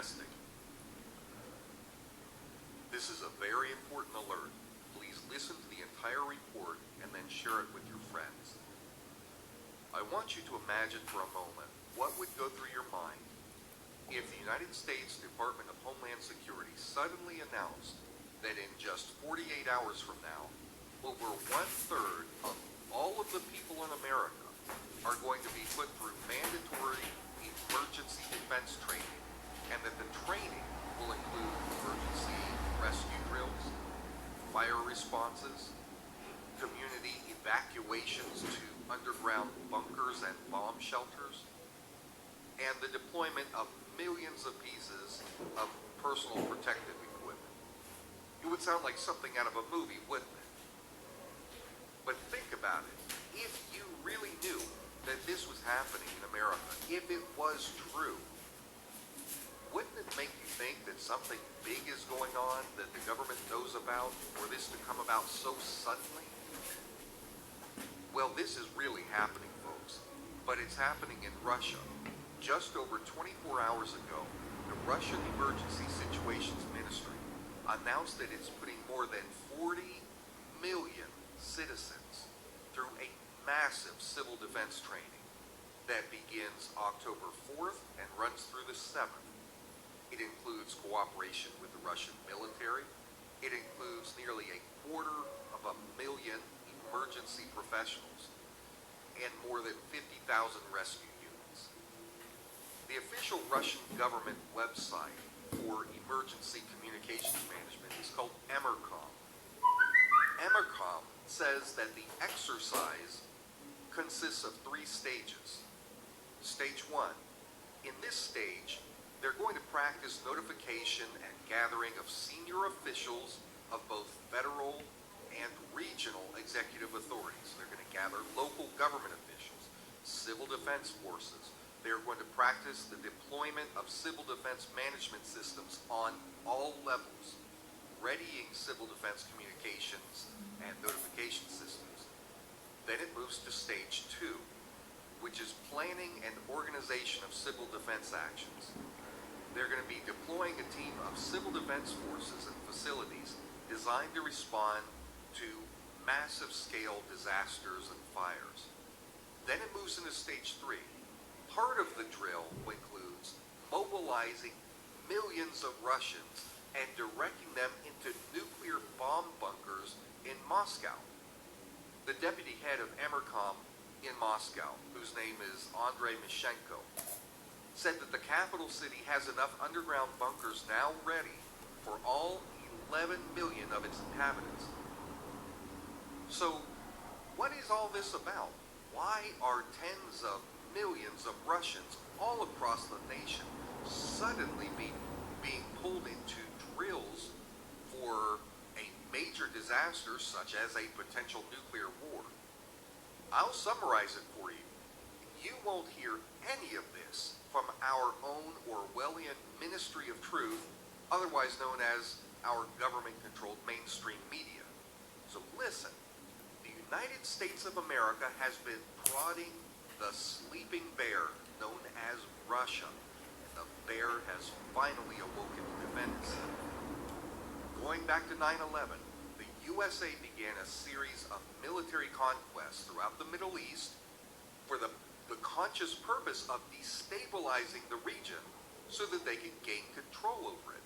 domestic. This is a very important alert. Please listen to the entire report and then share it with your friends. I want you to imagine for a moment what would go through your mind if the United States Department of Homeland Security suddenly announced that in just 48 hours from now, over 1/3 of all of the people in America are going to be put through mandatory emergency defense training, and that the training will include emergency rescue drills, fire responses, community evacuations to underground bunkers and bomb shelters, and the deployment of millions of pieces of personal protective equipment. It would sound like something out of a movie, wouldn't it? But think about it. If you really knew that this was happening in America, if it was true, wouldn't it make you think that something big is going on that the government knows about for this to come about so suddenly? Well, this is really happening, folks, but it's happening in Russia. Just over 24 hours ago, the Russian Emergency Situations Ministry announced that it's putting more than 40 million citizens through a massive civil defense training that begins October 4th and runs through the 7th. It includes cooperation with the Russian military. It includes nearly 250,000 emergency professionals and more than 50,000 rescue units. The official Russian government website for emergency communications management is called EMERCOM. EMERCOM says that the exercise consists of 3 stages. Stage 1. In this stage, they're going to practice notification and gathering of senior officials of both federal and regional executive authorities. They're going to gather local government officials, civil defense forces. They're going to practice the deployment of civil defense management systems on all levels, readying civil defense communications and notification systems. Then it moves to stage 2, which is planning and organization of civil defense actions. They're going to be deploying a team of civil defense forces and facilities designed to respond to massive scale disasters and fires. Then it moves into stage 3. Part of the drill includes mobilizing millions of Russians and directing them into nuclear bomb bunkers in Moscow. The deputy head of EMERCOM in Moscow, whose name is Andrei Mishenko, said that the capital city has enough underground bunkers now ready for all 11 million of its inhabitants. So, what is all this about? Why are tens of millions of Russians all across the nation suddenly being pulled into drills for a major disaster such as a potential nuclear war? I'll summarize it for you. You won't hear any of this from our own Orwellian Ministry of Truth, otherwise known as our government-controlled mainstream media. So listen, the United States of America has been prodding the sleeping bear known as Russia, and the bear has finally awoken to defend itself. Going back to 9/11, the USA began a series of military conquests throughout the Middle East for the conscious purpose of destabilizing the region so that they could gain control over it.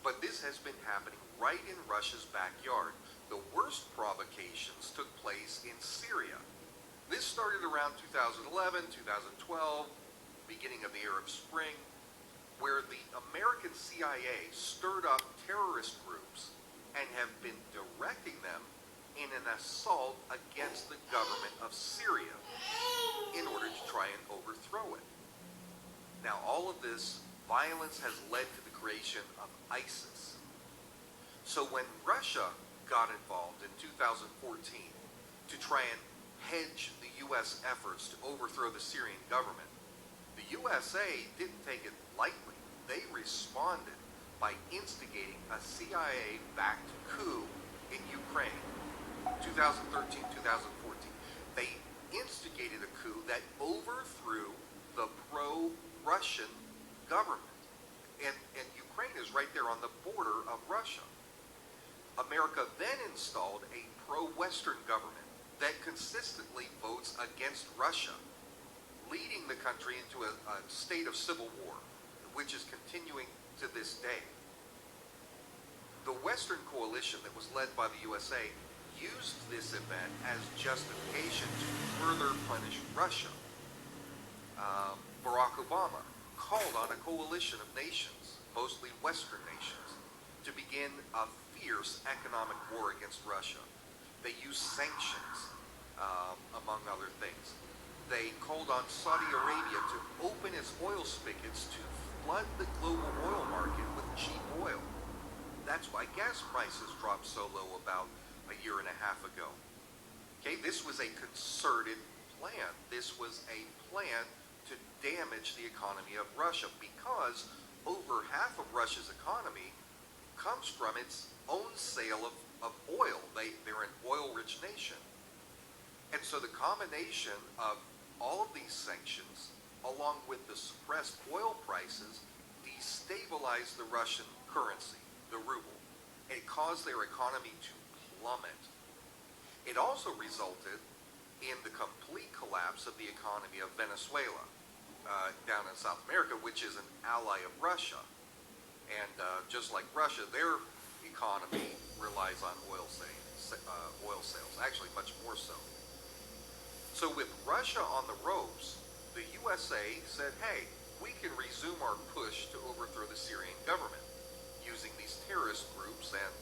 But this has been happening right in Russia's backyard. The worst provocations took place in Syria. This started around 2011, 2012, beginning of the Arab Spring, where the American CIA stirred up terrorist groups and have been directing them in an assault against the government of Syria in order to try and overthrow it. Now, all of this violence has led to the creation of ISIS. So when Russia got involved in 2014 to try and hedge the U.S. efforts to overthrow the Syrian government, the USA didn't take it lightly. They responded by instigating a CIA-backed coup in Ukraine, 2013, 2014. They instigated a coup that overthrew the pro-Russian government. And Ukraine is right there on the border of Russia. America then installed a pro-Western government that consistently votes against Russia, leading the country into a state of civil war, which is continuing to this day. The Western coalition that was led by the USA used this event as justification to further punish Russia. Barack Obama called on a coalition of nations, mostly Western nations, to begin a fierce economic war against Russia. They used sanctions, among other things. They called on Saudi Arabia to open its oil spigots to flood the global oil market with cheap oil. That's why gas prices dropped so low about a year and a half ago. Okay, this was a concerted plan. This was a plan to damage the economy of Russia, because over half of Russia's economy comes from its own sale of oil. They're an oil-rich nation. And so the combination of all of these sanctions, along with the suppressed oil prices, destabilized the Russian currency, the ruble. It caused their economy to plummet. It also resulted in the complete collapse of the economy of Venezuela, down in South America, which is an ally of Russia. And just like Russia, their economy relies on oil sales, actually much more so. So with Russia on the ropes, the USA said, hey, we can resume our push to overthrow the Syrian government using these terrorist groups and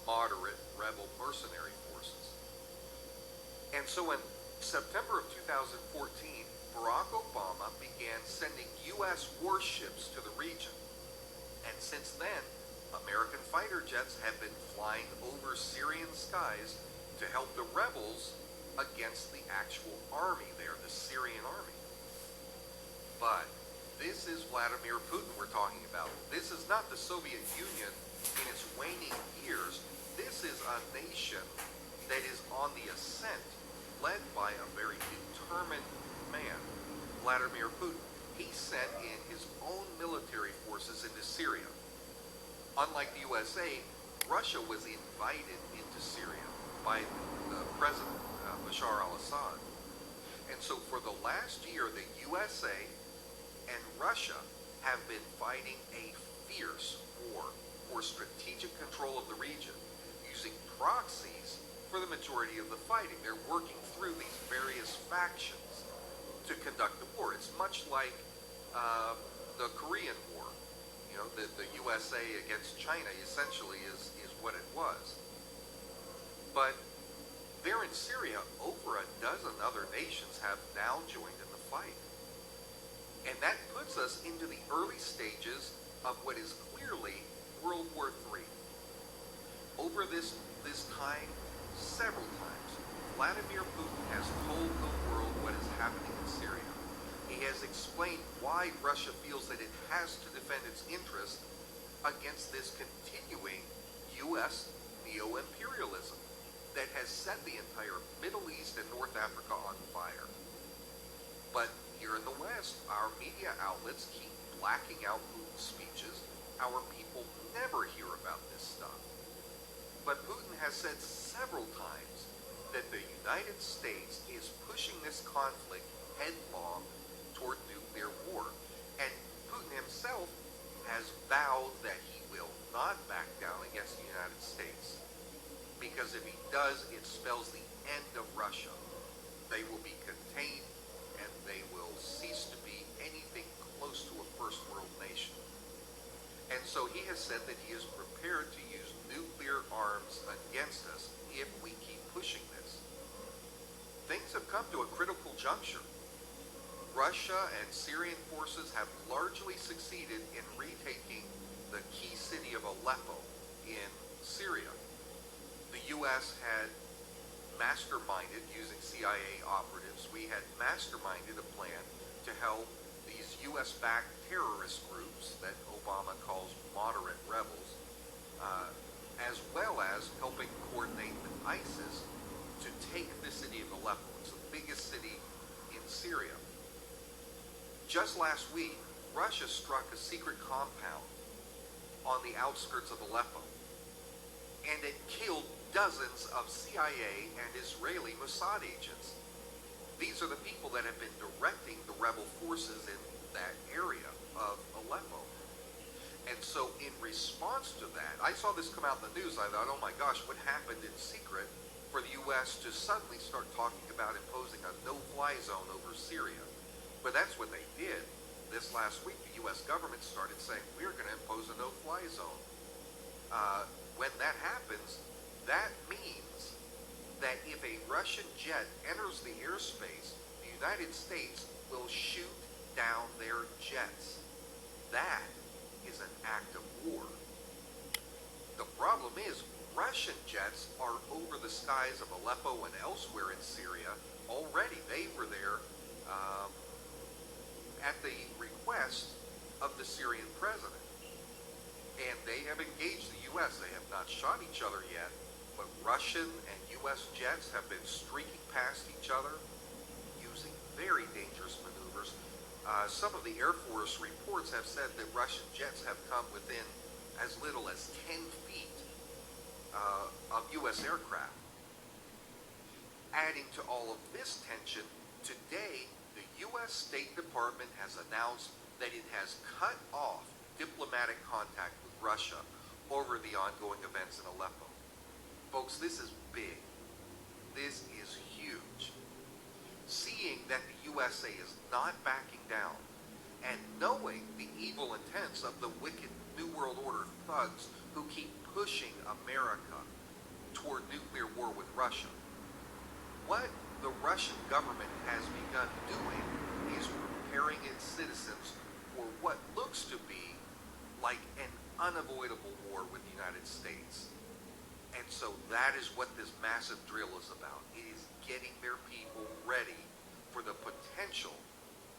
moderate rebel mercenary forces. And so in September of 2014, Barack Obama began sending U.S. warships to the region. And since then, American fighter jets have been flying over Syrian skies to help the rebels against the actual army there, the Syrian army. But this is Vladimir Putin we're talking about. This is not the Soviet Union in its waning years. This is a nation that is on the ascent, led by a very determined man, Vladimir Putin. He sent in his own military forces into Syria. Unlike the USA, Russia was invited into Syria by the president, Bashar al-Assad. And so for the last year, the USA and Russia have been fighting a fierce war for strategic control of the region, using proxies for the majority of the fighting. They're working through these various factions to conduct the war. It's much like the Korean War. You know, the USA against China essentially is what it was. But there in Syria, over a dozen other nations have now joined in the fight. And that puts us into the early stages of what is clearly World War III. Over this time, several times, Vladimir Putin has told the world what is happening in Syria. He has explained why Russia feels that it has to defend its interests against this continuing U.S. neo-imperialism that has set the entire Middle East and North Africa on fire. But here in the West, our media outlets keep blacking out Putin's speeches. Our people never hear about this stuff. But Putin has said several times that the United States is pushing this conflict headlong toward nuclear war. And Putin himself has vowed that he will not back down against the United States. Because if he does, it spells the end of Russia. They will be contained, and they will cease to be anything close to a first world nation. And so he has said that he is prepared to use nuclear arms against us if we keep pushing this. Things have come to a critical juncture. Russia and Syrian forces have largely succeeded in retaking the key city of Aleppo in Syria. The U.S. had masterminded, using CIA operatives, we had masterminded a plan to help these U.S.-backed terrorist groups that Obama calls moderate rebels, as well as helping coordinate with ISIS to take the city of Aleppo. It's the biggest city in Syria. Just last week, Russia struck a secret compound on the outskirts of Aleppo, and it killed dozens of CIA and Israeli Mossad agents. These are the people that have been directing the rebel forces in that area of Aleppo. And so in response to that, I saw this come out in the news. I thought, oh my gosh, what happened in secret for the U.S. to suddenly start talking about imposing a no-fly zone over Syria? But that's what they did. This last week, the U.S. government started saying, we're going to impose a no-fly zone. When that happens, that means that if a Russian jet enters the airspace, the United States will shoot down their jets. That is an act of war. The problem is, Russian jets are over the skies of Aleppo and elsewhere in Syria already. They were there at the request of the Syrian president. And they have engaged the U.S. They have not shot each other yet, but Russian and U.S. jets have been streaking past each other using very dangerous maneuvers. Some of the Air Force reports have said that Russian jets have come within as little as 10 feet of U.S. aircraft. Adding to all of this tension, today the U.S. State Department has announced that it has cut off diplomatic contact with Russia over the ongoing events in Aleppo. Folks, this is big. This is huge. Seeing that the USA is not backing down and knowing the evil intents of the wicked New World Order thugs who keep pushing America toward nuclear war with Russia, what the Russian government has begun doing is preparing its citizens for what looks to be like an unavoidable war with the United States. And so that is what this massive drill is about. It is getting their people ready for the potential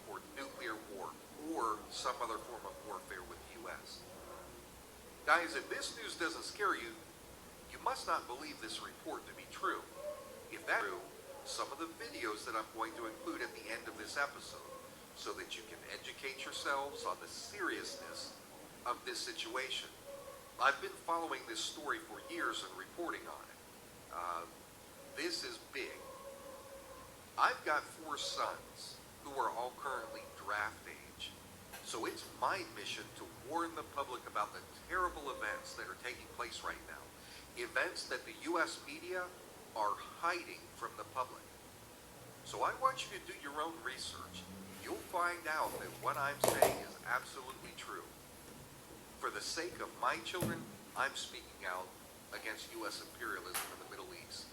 for nuclear war or some other form of warfare with the U.S. Guys, if this news doesn't scare you, you must not believe this report to be true. If that's true, some of the videos that I'm going to include at the end of this episode so that you can educate yourselves on the seriousness of this situation. I've been following this story for years and reporting on it. This is big. I've got 4 sons who are all currently draft age. So it's my mission to warn the public about the terrible events that are taking place right now. Events that the U.S. media are hiding from the public. So I want you to do your own research. You'll find out that what I'm saying is absolutely true. For the sake of my children, I'm speaking out against U.S. imperialism in the Middle East.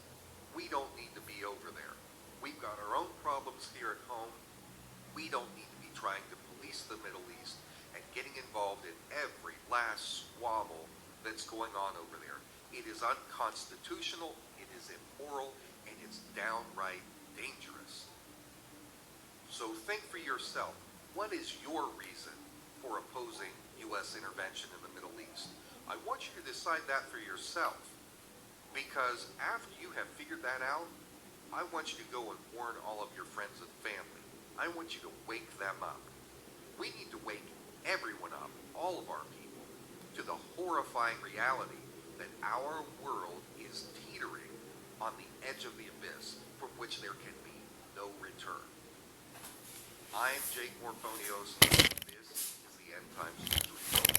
We don't need to be over there. We've got our own problems here at home. We don't need to be trying to police the Middle East and getting involved in every last squabble that's going on over there. It is unconstitutional, it is immoral, and it's downright dangerous. So think for yourself, what is your reason for opposing U.S. intervention in the Middle East? I want you to decide that for yourself, because after you have figured that out, I want you to go and warn all of your friends and family. I want you to wake them up. We need to wake everyone up, all of our people, to the horrifying reality that our world is teetering on the edge of the abyss from which there can be no return. I'm Jake Morphonios. This is the End Times News Report.